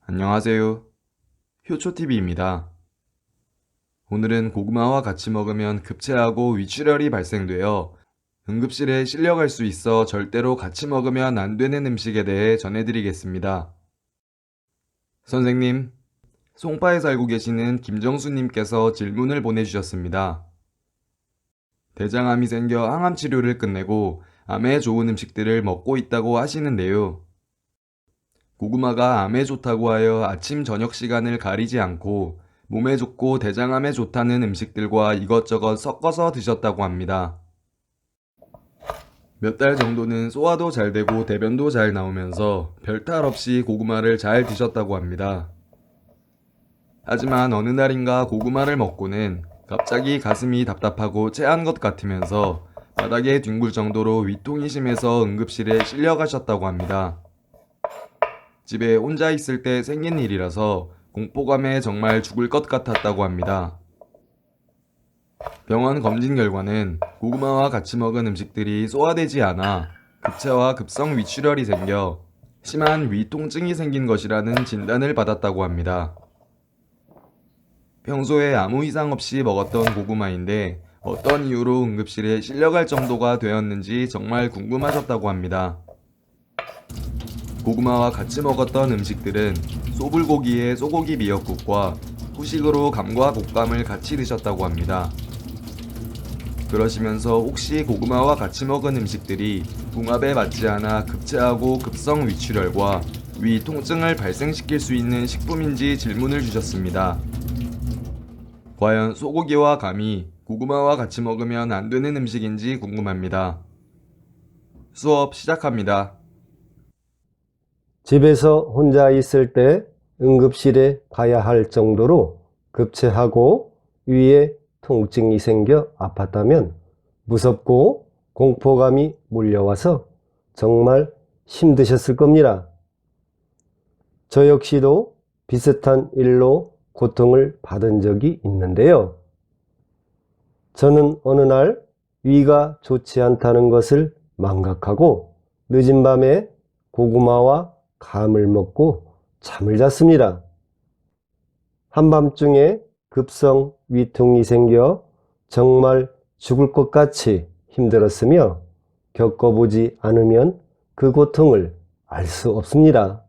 안녕하세요. 효초TV입니다. 오늘은 고구마와 같이 먹으면 급체하고 위출혈이 발생되어 응급실에 실려갈 수 있어 절대로 같이 먹으면 안 되는 음식에 대해 전해드리겠습니다. 선생님, 송파에 살고 계시는 김정수님께서 질문을 보내주셨습니다. 대장암이 생겨 항암 치료를 끝내고 암에 좋은 음식들을 먹고 있다고 하시는데요. 고구마가 암에 좋다고 하여 아침 저녁 시간을 가리지 않고 몸에 좋고 대장암에 좋다는 음식들과 이것저것 섞어서 드셨다고 합니다. 몇 달 정도는 소화도 잘 되고 대변도 잘 나오면서 별탈 없이 고구마를 잘 드셨다고 합니다. 하지만 어느 날인가 고구마를 먹고는 갑자기 가슴이 답답하고 체한 것 같으면서 바닥에 뒹굴 정도로 위통이 심해서 응급실에 실려가셨다고 합니다. 집에 혼자 있을 때 생긴 일이라서 공포감에 정말 죽을 것 같았다고 합니다. 병원 검진 결과는 고구마와 같이 먹은 음식들이 소화되지 않아 급체와 급성 위출혈이 생겨 심한 위통증이 생긴 것이라는 진단을 받았다고 합니다. 평소에 아무 이상 없이 먹었던 고구마인데 어떤 이유로 응급실에 실려갈 정도가 되었는지 정말 궁금하셨다고 합니다. 고구마와 같이 먹었던 음식들은 소불고기의 소고기 미역국과 후식으로 감과 곶감을 같이 드셨다고 합니다. 그러시면서 혹시 고구마와 같이 먹은 음식들이 궁합에 맞지 않아 급체하고 급성 위출혈과 위 통증을 발생시킬 수 있는 식품인지 질문을 주셨습니다. 과연 소고기와 감이 고구마와 같이 먹으면 안 되는 음식인지 궁금합니다. 수업 시작합니다. 집에서 혼자 있을 때 응급실에 가야 할 정도로 급체하고 위에 통증이 생겨 아팠다면 무섭고 공포감이 몰려와서 정말 힘드셨을 겁니다. 저 역시도 비슷한 일로 고통을 받은 적이 있는데요. 저는 어느 날 위가 좋지 않다는 것을 망각하고 늦은 밤에 고구마와 감을 먹고 잠을 잤습니다. 한밤중에 급성 위통이 생겨 정말 죽을 것 같이 힘들었으며 겪어보지 않으면 그 고통을 알 수 없습니다.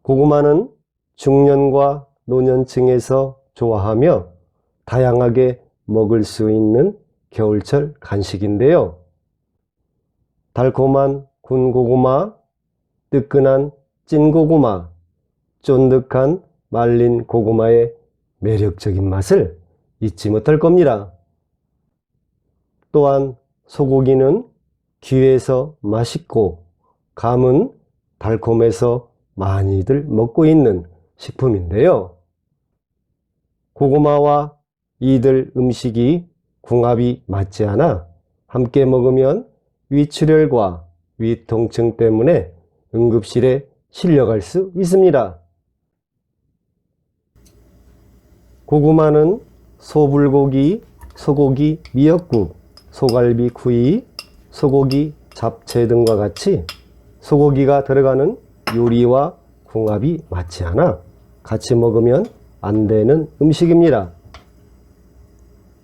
고구마는 중년과 노년층에서 좋아하며 다양하게 먹을 수 있는 겨울철 간식인데요. 달콤한 군고구마, 뜨끈한 찐고구마, 쫀득한 말린 고구마의 매력적인 맛을 잊지 못할 겁니다. 또한 소고기는 귀해서 맛있고 감은 달콤해서 많이들 먹고 있는 식품인데요. 고구마와 이들 음식이 궁합이 맞지 않아 함께 먹으면 위출혈과 위통증 때문에 응급실에 실려갈 수 있습니다. 고구마는 소불고기, 소고기 미역국, 소갈비 구이, 소고기 잡채 등과 같이 소고기가 들어가는 요리와 궁합이 맞지 않아 같이 먹으면 안 되는 음식입니다.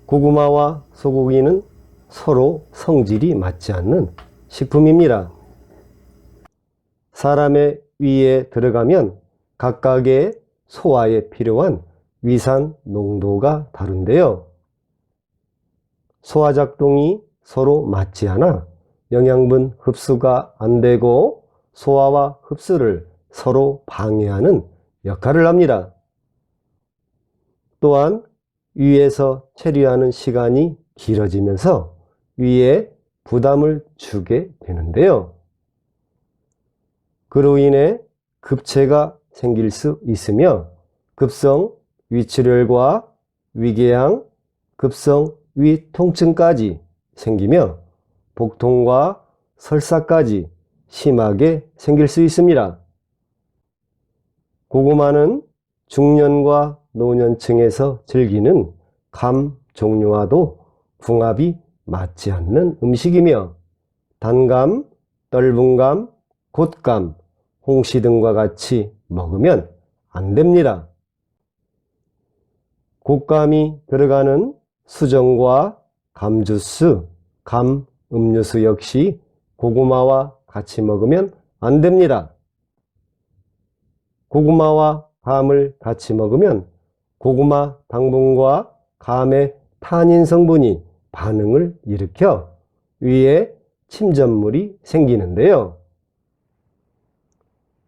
고구마와 소고기는 서로 성질이 맞지 않는 식품입니다. 사람의 위에 들어가면 각각의 소화에 필요한 위산 농도가 다른데요. 소화작동이 서로 맞지 않아 영양분 흡수가 안 되고 소화와 흡수를 서로 방해하는 역할을 합니다. 또한 위에서 체류하는 시간이 길어지면서 위에 부담을 주게 되는데요. 그로 인해 급체가 생길 수 있으며 급성 위출혈과 위궤양, 급성 위통증까지 생기며 복통과 설사까지 심하게 생길 수 있습니다. 고구마는 중년과 노년층에서 즐기는 감 종류와도 궁합이 맞지 않는 음식이며 단감, 떫은 감, 곶감, 홍시 등과 같이 먹으면 안 됩니다. 곶감이 들어가는 수정과 감주스, 감 음료수 역시 고구마와 같이 먹으면 안 됩니다. 고구마와 감을 같이 먹으면 고구마 당분과 감의 타닌 성분이 반응을 일으켜 위에 침전물이 생기는데요.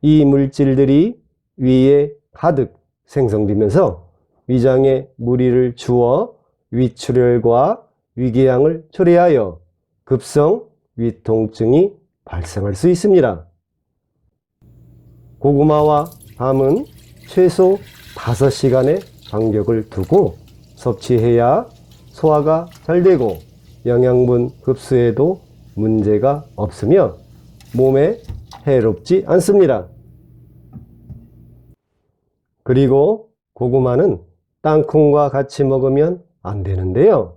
이 물질들이 위에 가득 생성되면서 위장에 무리를 주어 위출혈과 위궤양을 초래하여 급성 위통증이 발생할 수 있습니다. 고구마와 감은 최소 5시간의 간격을 두고 섭취해야 소화가 잘 되고 영양분 흡수에도 문제가 없으며 몸에 해롭지 않습니다. 그리고 고구마는 땅콩과 같이 먹으면 안 되는데요.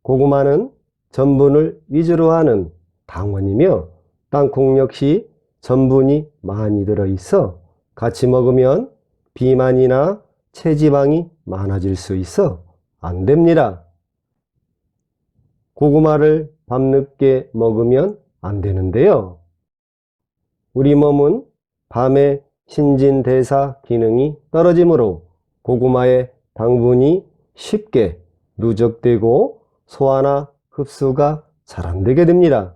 고구마는 전분을 위주로 하는 당원이며 땅콩 역시 전분이 많이 들어있어 같이 먹으면 비만이나 체지방이 많아질 수 있어 안 됩니다. 고구마를 밤늦게 먹으면 안 되는데요. 우리 몸은 밤에 신진대사 기능이 떨어지므로 고구마의 당분이 쉽게 누적되고 소화나 흡수가 잘 안 되게 됩니다.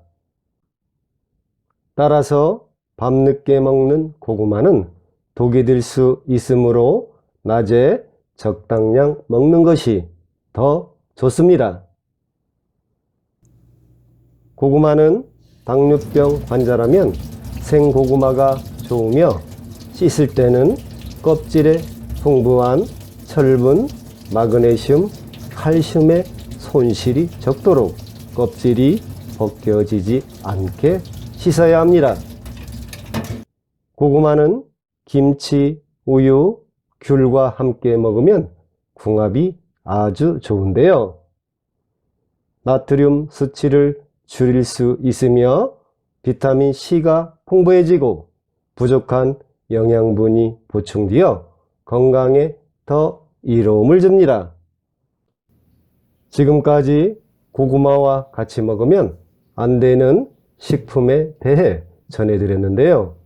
따라서 밤늦게 먹는 고구마는 독이 될 수 있으므로 낮에 적당량 먹는 것이 더 좋습니다. 고구마는 당뇨병 환자라면 생고구마가 좋으며 씻을 때는 껍질에 풍부한 철분, 마그네슘, 칼슘의 손실이 적도록 껍질이 벗겨지지 않게 씻어야 합니다. 고구마는 김치, 우유, 귤과 함께 먹으면 궁합이 아주 좋은데요. 나트륨 수치를 줄일 수 있으며 비타민C가 풍부해지고 부족한 영양분이 보충되어 건강에 더 이로움을 줍니다. 지금까지 고구마와 같이 먹으면 안 되는 식품에 대해 전해드렸는데요.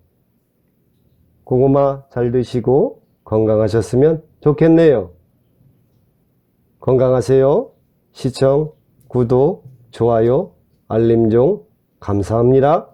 고구마 잘 드시고 건강하셨으면 좋겠네요. 건강하세요. 시청, 구독, 좋아요, 알림종 감사합니다.